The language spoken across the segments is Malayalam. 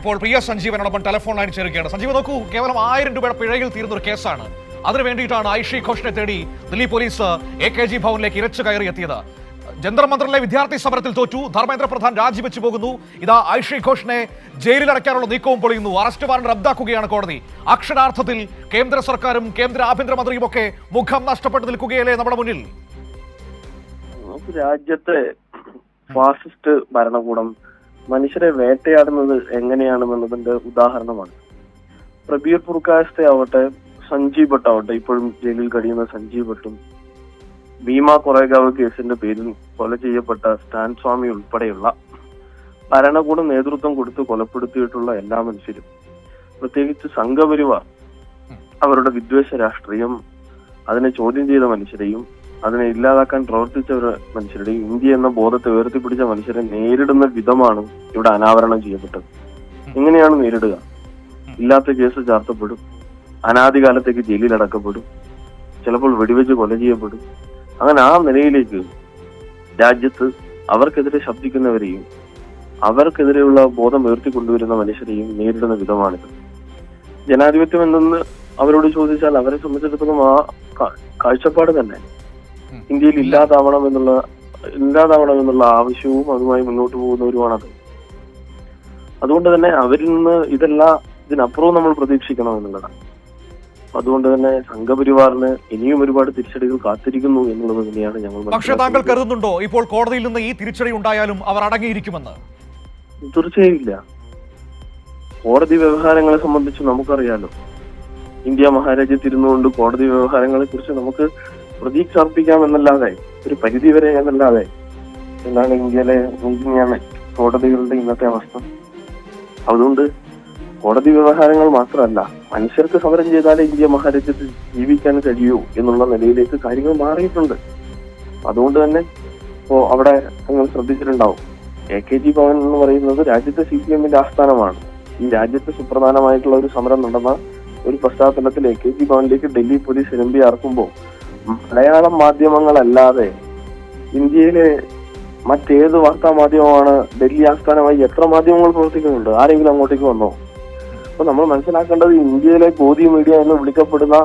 ഇപ്പോൾ പ്രിയ സഞ്ജീവനോടൊപ്പം ടെലിഫോൺ ലൈൻ ചേരുകയാണ്. സഞ്ജീവ് നോക്കൂ, കേവലം 1000 രൂപയുടെ പിഴയിൽ തീരുന്ന ഒരു കേസാണ്. അതിനു വേണ്ടിയിട്ടാണ് ഐഷി ഘോഷിനെ തേടി ദില്ലി പോലീസ് AKG ഭവനിലേക്ക് ഇരച്ചു കയറി എത്തിയത്. ജന്തർ മന്ദറിലെ വിദ്യാർത്ഥി സമരത്തിൽ തോറ്റു, ധർമ്മേന്ദ്ര പ്രധാൻ രാജിവെച്ചു പോകുന്നു. ഇതാ ഐഷി ഘോഷിനെ ജയിലിലടയ്ക്കാനുള്ള നീക്കവും പൊളിയുന്നു. അറസ്റ്റ് വാറന്റ് റദ്ദാക്കുകയാണ് കോടതി. അക്ഷരാർത്ഥത്തിൽ കേന്ദ്ര സർക്കാരും കേന്ദ്ര ആഭ്യന്തരമന്ത്രിയും ഒക്കെ മുഖം നഷ്ടപ്പെട്ടു നിൽക്കുകയല്ലേ നമ്മുടെ മുന്നിൽ? രാജ്യത്തെ ഫാസിസ്റ്റ് ഭരണകൂടം മനുഷ്യരെ വേട്ടയാടുന്നത് എങ്ങനെയാണെന്നുള്ളതിന്റെ ഉദാഹരണമാണ്. പ്രബീർ പുർക്കായസ്ഥ ആവട്ടെ, സഞ്ജീവ് ഭട്ട് ആവട്ടെ, ഇപ്പോഴും ജയിലിൽ കഴിയുന്ന സഞ്ജീവ് ഭട്ടും, ഭീമ കൊറേഗാവ് കേസിന്റെ പേരിൽ കൊല ചെയ്യപ്പെട്ട സ്റ്റാൻ സ്വാമി ഉൾപ്പെടെയുള്ള ഭരണകൂടം നേതൃത്വം കൊടുത്ത് കൊലപ്പെടുത്തിയിട്ടുള്ള എല്ലാ മനുഷ്യരും, പ്രത്യേകിച്ച് സംഘപരിവാർ അവരുടെ വിദ്വേഷ രാഷ്ട്രീയം അതിനെ ചോദ്യം ചെയ്ത മനുഷ്യരെയും അതിനെ ഇല്ലാതാക്കാൻ പ്രവർത്തിച്ച മനുഷ്യരുടെയും ഇന്ത്യ എന്ന ബോധത്തെ ഉയർത്തിപ്പിടിച്ച മനുഷ്യരെ നേരിടുന്ന വിധമാണ് ഇവിടെ അനാവരണം ചെയ്യപ്പെട്ടത്. എങ്ങനെയാണ് നേരിടുക? ഇല്ലാത്ത കേസ് ചാർത്തപ്പെടും, അനാദികാലത്തേക്ക് ജയിലിലടക്കപ്പെടും, ചിലപ്പോൾ വെടിവെച്ച് കൊല ചെയ്യപ്പെടും. അങ്ങനെ ആ നിലയിലേക്ക് രാജ്യത്ത് അവർക്കെതിരെ ശബ്ദിക്കുന്നവരെയും അവർക്കെതിരെയുള്ള ബോധം ഉയർത്തിക്കൊണ്ടുവരുന്ന മനുഷ്യരെയും നേരിടുന്ന വിധമാണിത്. ജനാധിപത്യം എന്തെന്ന് അവരോട് ചോദിച്ചാൽ അവരെ സംബന്ധിച്ചിടത്തോളം ആ കാഴ്ചപ്പാട് തന്നെ ഇന്ത്യയിൽ ഇല്ലാതാവണമെന്നുള്ള ആവശ്യവും അതുമായി മുന്നോട്ട് പോകുന്നവരുമാണത്. അതുകൊണ്ട് തന്നെ അവരിൽ നിന്ന് ഇതിനപ്പുറവും നമ്മൾ പ്രതീക്ഷിക്കണം എന്നുള്ളതാണ്. അതുകൊണ്ട് തന്നെ സംഘപരിവാറിന് ഇനിയും ഒരുപാട് തിരിച്ചടികൾ കാത്തിരിക്കുന്നു എന്നുള്ളത് തന്നെയാണ് ഞങ്ങൾ. പക്ഷേ താങ്കൾ കരുതുന്നുണ്ടോ ഇപ്പോൾ കോടതിയിൽ നിന്ന് ഈ തിരിച്ചടി ഉണ്ടായാലും അവർ അടങ്ങിയിരിക്കുമെന്ന്? തീർച്ചയായും ഇല്ല. കോടതി വ്യവഹാരങ്ങളെ സംബന്ധിച്ച് നമുക്കറിയാലോ. ഇന്ത്യ മഹാരാജ്യത്ത് ഇരുന്നുകൊണ്ട് കോടതി വ്യവഹാരങ്ങളെ കുറിച്ച് നമുക്ക് പ്രതീക്ഷ അർപ്പിക്കാം എന്നല്ലാതെ, ഒരു പരിധി വരെ എന്നല്ലാതെ, എന്താണ് ഇന്ത്യയിലെ നീതിന്യായ കോടതികളുടെ ഇന്നത്തെ അവസ്ഥ. അതുകൊണ്ട് കോടതി വ്യവഹാരങ്ങൾ മാത്രമല്ല, മനുഷ്യർക്ക് സമരം ചെയ്താലേ ഇന്ത്യ മഹാരാജ്യത്ത് ജീവിക്കാൻ കഴിയൂ എന്നുള്ള നിലയിലേക്ക് കാര്യങ്ങൾ മാറിയിട്ടുണ്ട്. അതുകൊണ്ട് തന്നെ ഇപ്പോ അവിടെ നിങ്ങൾ ശ്രദ്ധിച്ചിട്ടുണ്ടാവും, AKG ഭവൻ എന്ന് പറയുന്നത് രാജ്യത്തെ CPM-ന്റെ ആസ്ഥാനമാണ്. ഈ രാജ്യത്ത് സുപ്രധാനമായിട്ടുള്ള ഒരു സമരം നടന്ന ഒരു പശ്ചാത്തലത്തിൽ AKG ഭവനിലേക്ക് ഡൽഹി പോലീസ് LMB ഇറക്കുമ്പോൾ മലയാളം മാധ്യമങ്ങളല്ലാതെ ഇന്ത്യയിലെ മറ്റേത് വാർത്താ മാധ്യമമാണ് ഡൽഹി ആസ്ഥാനമായി എത്ര മാധ്യമങ്ങൾ പ്രവർത്തിക്കുന്നുണ്ട്? ആരെങ്കിലും അങ്ങോട്ടേക്ക് വന്നോ? അപ്പൊ നമ്മൾ മനസ്സിലാക്കേണ്ടത്, ഇന്ത്യയിലെ ഗോദി മീഡിയ എന്ന് വിളിക്കപ്പെടുന്ന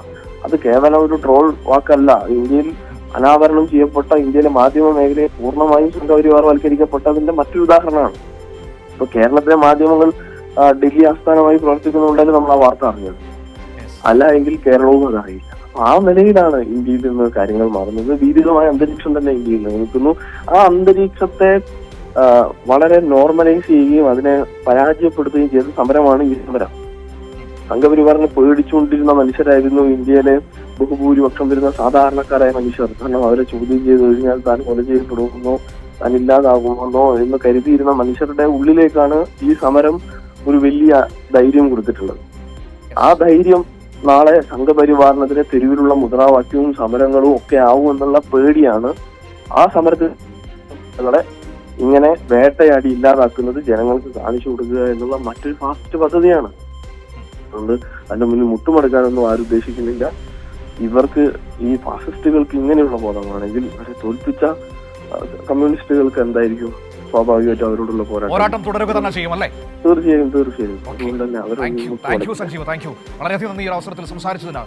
അത് കേവലം ഒരു ട്രോൾ വാക്കല്ല. ഇന്ത്യയിൽ അനാവരണം ചെയ്യപ്പെട്ട ഇന്ത്യയിലെ മാധ്യമ മേഖലയെ പൂർണ്ണമായും സംഘപരിവാർവൽക്കരിക്കപ്പെട്ടതിന്റെ മറ്റൊരു ഉദാഹരണമാണ്. ഇപ്പൊ കേരളത്തിലെ മാധ്യമങ്ങൾ ഡൽഹി ആസ്ഥാനമായി പ്രവർത്തിക്കുന്നുണ്ടെങ്കിൽ നമ്മൾ ആ വാർത്ത അറിഞ്ഞത്, അല്ല എങ്കിൽ കേരളവും അതറിയില്ല. ആ നിലയിലാണ് ഇന്ത്യയിൽ നിന്ന് കാര്യങ്ങൾ മാറുന്നത്. ഭീതിതമായ അന്തരീക്ഷം തന്നെ ഇന്ത്യയിൽ നിലനിൽക്കുന്നു. ആ അന്തരീക്ഷത്തെ വളരെ നോർമലൈസ് ചെയ്യുകയും അതിനെ പരാജയപ്പെടുത്തുകയും ചെയ്ത സമരമാണ് ഈ സമരം. സംഘപരിവാറിനെ പേടിച്ചുകൊണ്ടിരുന്ന മനുഷ്യരായിരുന്നു ഇന്ത്യയിലെ ബഹുഭൂരിപക്ഷം വരുന്ന സാധാരണക്കാരായ മനുഷ്യർ. കാരണം അവരെ ചോദ്യം ചെയ്ത് കഴിഞ്ഞാൽ താൻ കൊല ചെയ്യപ്പെടുമെന്നോ താൻ ഇല്ലാതാകുമെന്നോ എന്ന് കരുതിയിരുന്ന മനുഷ്യരുടെ ഉള്ളിലേക്കാണ് ഈ സമരം ഒരു വലിയ ധൈര്യം കൊടുത്തിട്ടുള്ളത്. ആ ധൈര്യം നാളെ സംഘപരിവാറിനെതിരെ തെരുവിലുള്ള മുദ്രാവാക്യവും സമരങ്ങളും ഒക്കെ ആവും എന്നുള്ള പേടിയാണ് ആ സമരത്തെ ഇങ്ങനെ വേട്ടയാടി ഇല്ലാതാക്കുന്നത് ജനങ്ങൾക്ക് കാണിച്ചു കൊടുക്കുക എന്നുള്ള മറ്റൊരു ഫാസ്റ്റ് പദ്ധതിയാണ്. അതുകൊണ്ട് അതിന്റെ മുന്നിൽ മുട്ടുമടക്കാനൊന്നും ആരും ഉദ്ദേശിക്കുന്നില്ല. ഇവർക്ക് ഈ ഫാസിസ്റ്റുകൾക്ക് ഇങ്ങനെയുള്ള ബോധമാണെങ്കിൽ അവരെ തോൽപ്പിച്ച കമ്മ്യൂണിസ്റ്റുകൾക്ക് എന്തായിരിക്കും സ്വാഭാവികമായിട്ടും അവരോടുള്ള പോരാട്ടം തുടരുക തന്നെ ചെയ്യും അല്ലേ? തീർച്ചയായും. അതുകൊണ്ട് തന്നെ അവർ thank you Sanjeev, thank you. വളരെയധികം നന്ദി ഈ അവസരത്തിൽ സംസാരിച്ചതിനാണ്.